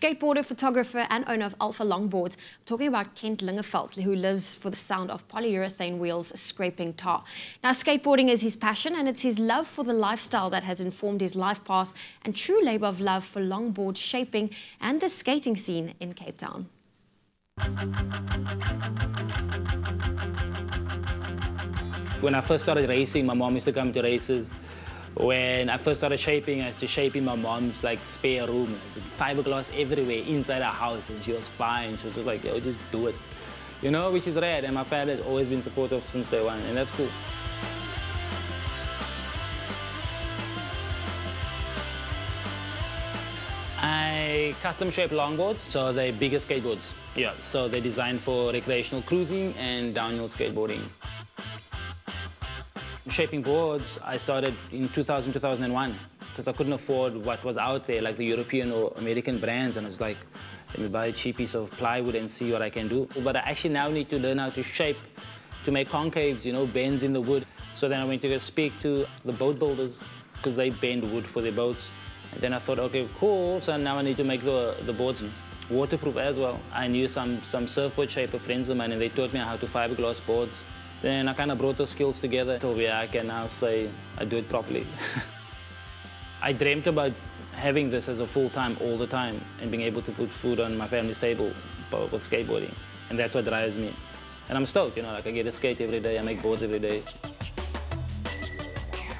Skateboarder, photographer and owner of Alpha Longboards. I'm talking about Lingeveldt, who lives for the sound of polyurethane wheels scraping tar. Now, skateboarding is his passion, and it's his love for the lifestyle that has informed his life path and true labour of love for longboard shaping and the skating scene in Cape Town. When I first started racing, my mom used to come to races. When I first started shaping, I used to shape in my mom's spare room. Fiberglass everywhere inside our house, and she was fine. She was just like, yo, just do it. You know, which is rad, and my family has always been supportive since day one, and that's cool. I custom shape longboards, so they're bigger skateboards. Yeah, so they're designed for recreational cruising and downhill skateboarding. Shaping boards, I started in 2000, 2001, because I couldn't afford what was out there, like the European or American brands, and I was like, let me buy a cheap piece of plywood and see what I can do. But I actually now need to learn how to shape, to make concaves, you know, bends in the wood. So then I went to go speak to the boat builders, because they bend wood for their boats. And then I thought, okay, cool, so now I need to make the boards waterproof as well. I knew some surfboard shaper friends of mine, and they taught me how to fiberglass boards. Then I kind of brought those skills together till where I can now say I do it properly. I dreamt about having this as a full-time all the time and being able to put food on my family's table with skateboarding. And that's what drives me. And I'm stoked, you know, like I get to skate every day, I make boards every day.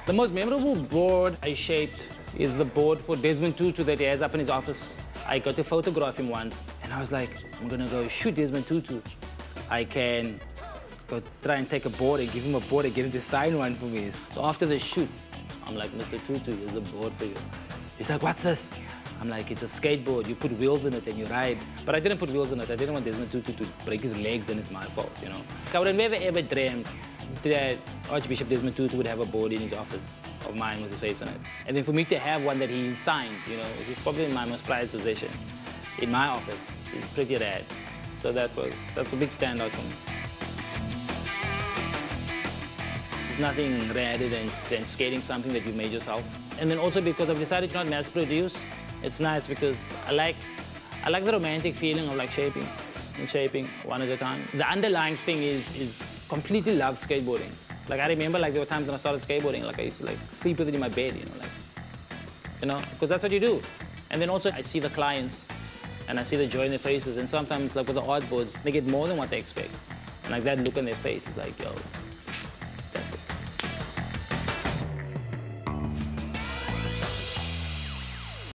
The most memorable board I shaped is the board for Desmond Tutu that he has up in his office. I got to photograph him once, and I was like, I'm gonna go shoot Desmond Tutu. I can go try and take a board and give him a board and get him to sign one for me. So after the shoot, I'm like, Mr. Tutu, here's a board for you. He's like, what's this? I'm like, it's a skateboard. You put wheels in it and you ride. But I didn't put wheels in it. I didn't want Desmond Tutu to break his legs, and it's my fault, you know. I would have never ever dreamed that Archbishop Desmond Tutu would have a board in his office of mine with his face on it. And then for me to have one that he signed, you know, it's probably my most prized possession in my office. It's pretty rad. So that's a big standout for me. There's nothing radder than skating something that you made yourself. And then also because I've decided to not mass produce, it's nice because I like the romantic feeling of shaping one at a time. The underlying thing is completely love skateboarding. Like I remember there were times when I started skateboarding, I used to sleep with it in my bed, you know, because that's what you do. And then also I see the clients and I see the joy in their faces, and sometimes with the art boards, they get more than what they expect. And that look on their face is like, yo,